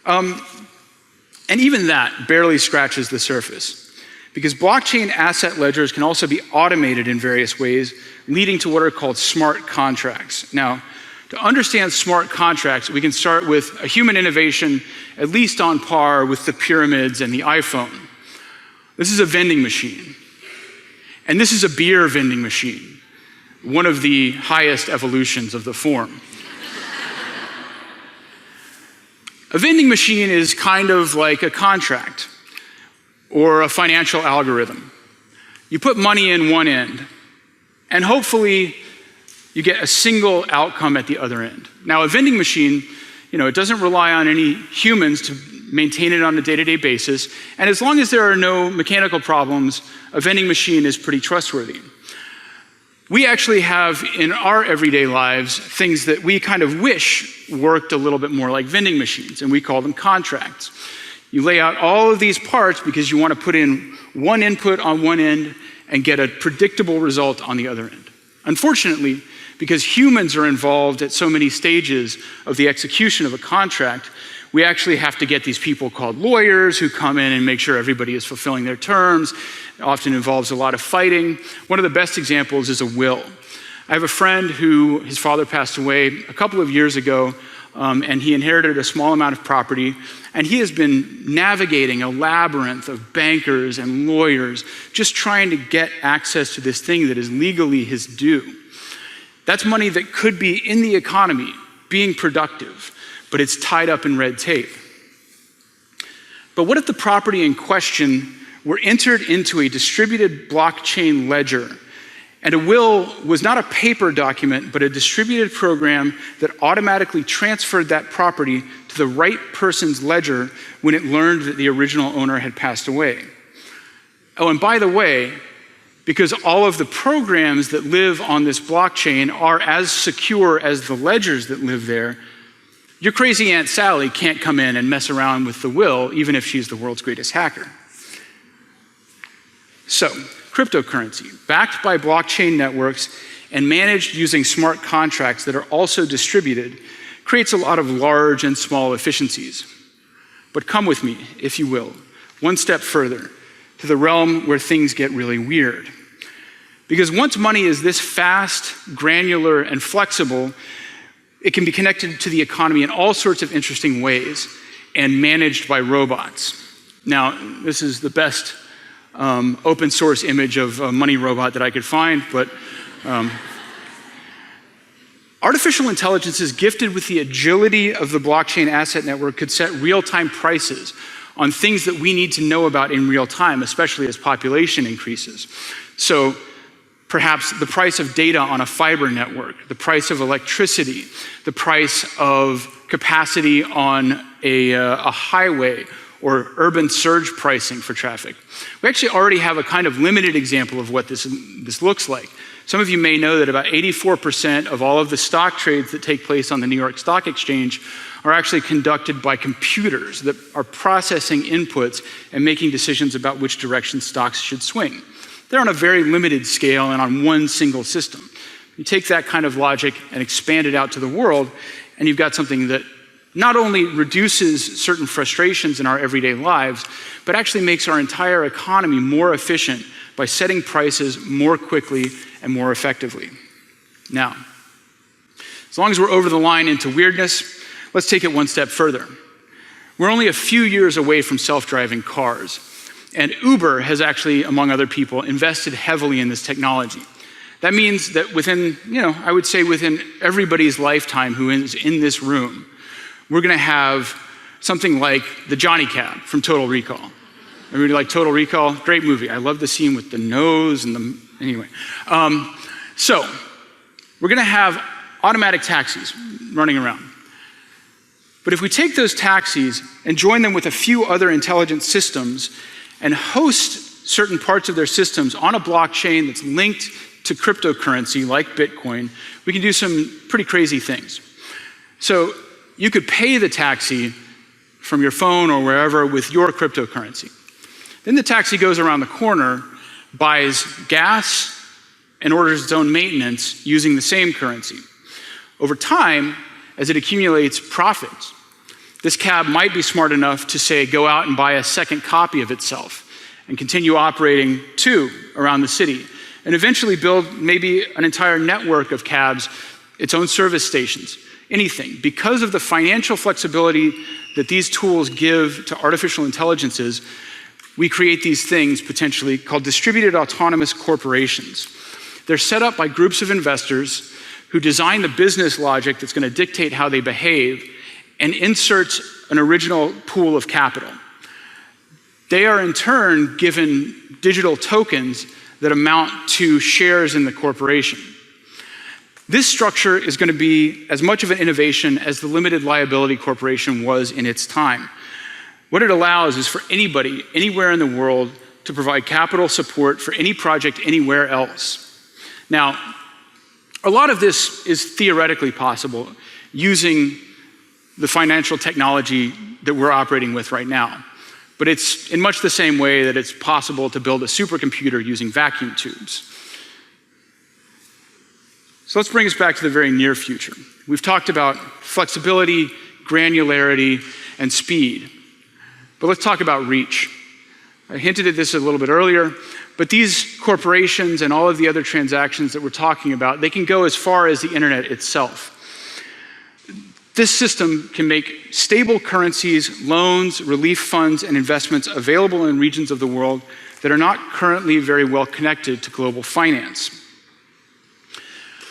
And even that barely scratches the surface, because blockchain asset ledgers can also be automated in various ways, leading to what are called smart contracts. Now, to understand smart contracts, we can start with a human innovation at least on par with the pyramids and the iPhone. This is a vending machine. And this is a beer vending machine, one of the highest evolutions of the form. A vending machine is kind of like a contract or a financial algorithm. You put money in one end, and hopefully you get a single outcome at the other end. Now, a vending machine, it doesn't rely on any humans to maintain it on a day-to-day basis, and as long as there are no mechanical problems, a vending machine is pretty trustworthy. We actually have in our everyday lives things that we kind of wish worked a little bit more like vending machines, and we call them contracts. You lay out all of these parts because you want to put in one input on one end and get a predictable result on the other end. Unfortunately, because humans are involved at so many stages of the execution of a contract, we actually have to get these people called lawyers who come in and make sure everybody is fulfilling their terms. It often involves a lot of fighting. One of the best examples is a will. I have a friend who, his father passed away a couple of years ago, and he inherited a small amount of property, and he has been navigating a labyrinth of bankers and lawyers just trying to get access to this thing that is legally his due. That's money that could be in the economy, being productive, but it's tied up in red tape. But what if the property in question were entered into a distributed blockchain ledger, and a will was not a paper document, but a distributed program that automatically transferred that property to the right person's ledger when it learned that the original owner had passed away? Oh, and by the way, because all of the programs that live on this blockchain are as secure as the ledgers that live there, your crazy Aunt Sally can't come in and mess around with the will, even if she's the world's greatest hacker. So, cryptocurrency, backed by blockchain networks and managed using smart contracts that are also distributed, creates a lot of large and small efficiencies. But come with me, if you will, one step further, to the realm where things get really weird. Because once money is this fast, granular, and flexible, it can be connected to the economy in all sorts of interesting ways and managed by robots. Now, this is the best open source image of a money robot that I could find, but artificial intelligences gifted with the agility of the blockchain asset network could set real-time prices on things that we need to know about in real time, especially as population increases. So perhaps the price of data on a fiber network, the price of electricity, the price of capacity on a highway, or urban surge pricing for traffic. We actually already have a kind of limited example of what this looks like. Some of you may know that about 84% of all of the stock trades that take place on the New York Stock Exchange are actually conducted by computers that are processing inputs and making decisions about which direction stocks should swing. They're on a very limited scale and on one single system. You take that kind of logic and expand it out to the world, and you've got something that not only reduces certain frustrations in our everyday lives, but actually makes our entire economy more efficient by setting prices more quickly and more effectively. Now, as long as we're over the line into weirdness, let's take it one step further. We're only a few years away from self-driving cars, and Uber has actually, among other people, invested heavily in this technology. That means that within, I would say within everybody's lifetime who is in this room, we're gonna have something like the Johnny Cab from Total Recall. Everybody like Total Recall? Great movie. I love the scene with the nose and the, anyway. So we're gonna have automatic taxis running around. But if we take those taxis and join them with a few other intelligent systems and host certain parts of their systems on a blockchain that's linked to cryptocurrency like Bitcoin, we can do some pretty crazy things. So you could pay the taxi from your phone or wherever with your cryptocurrency. Then the taxi goes around the corner, buys gas, and orders its own maintenance using the same currency. Over time, as it accumulates profits, This cab might be smart enough to say, go out and buy a second copy of itself and continue operating two around the city, and eventually build maybe an entire network of cabs, its own service stations, anything. Because of the financial flexibility that these tools give to artificial intelligences, we create these things potentially called distributed autonomous corporations. They're set up by groups of investors who design the business logic that's going to dictate how they behave and inserts an original pool of capital. They are in turn given digital tokens that amount to shares in the corporation. This structure is going to be as much of an innovation as the limited liability corporation was in its time. What it allows is for anybody, anywhere in the world, to provide capital support for any project anywhere else. Now, a lot of this is theoretically possible using the financial technology that we're operating with right now. But it's in much the same way that it's possible to build a supercomputer using vacuum tubes. So let's bring us back to the very near future. We've talked about flexibility, granularity, and speed. But let's talk about reach. I hinted at this a little bit earlier, but these corporations and all of the other transactions that we're talking about, they can go as far as the internet itself. This system can make stable currencies, loans, relief funds, and investments available in regions of the world that are not currently very well connected to global finance.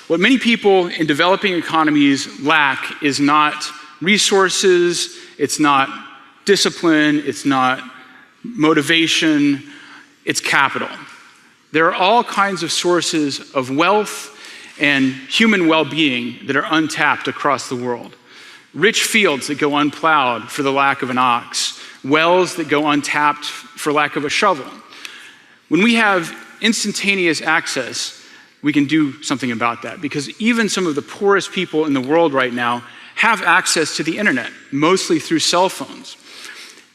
What many people in developing economies lack is not resources, it's not discipline, it's not motivation, it's capital. There are all kinds of sources of wealth and human well-being that are untapped across the world. Rich fields that go unplowed for the lack of an ox, wells that go untapped for lack of a shovel. When we have instantaneous access, we can do something about that, because even some of the poorest people in the world right now have access to the internet, mostly through cell phones.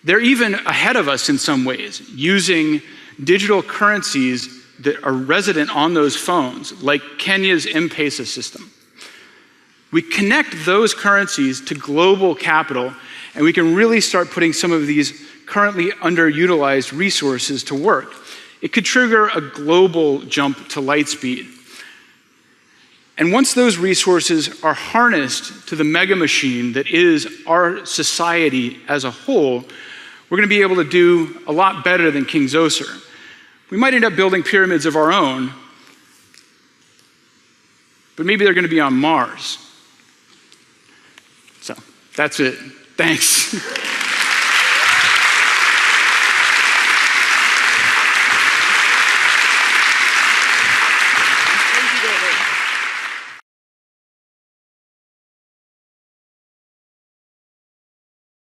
They're even ahead of us in some ways, using digital currencies that are resident on those phones, like Kenya's M-Pesa system. We connect those currencies to global capital, and we can really start putting some of these currently underutilized resources to work. It could trigger a global jump to light speed. And once those resources are harnessed to the mega machine that is our society as a whole, we're going to be able to do a lot better than King Zoser. We might end up building pyramids of our own, but maybe they're going to be on Mars. So that's it. Thanks.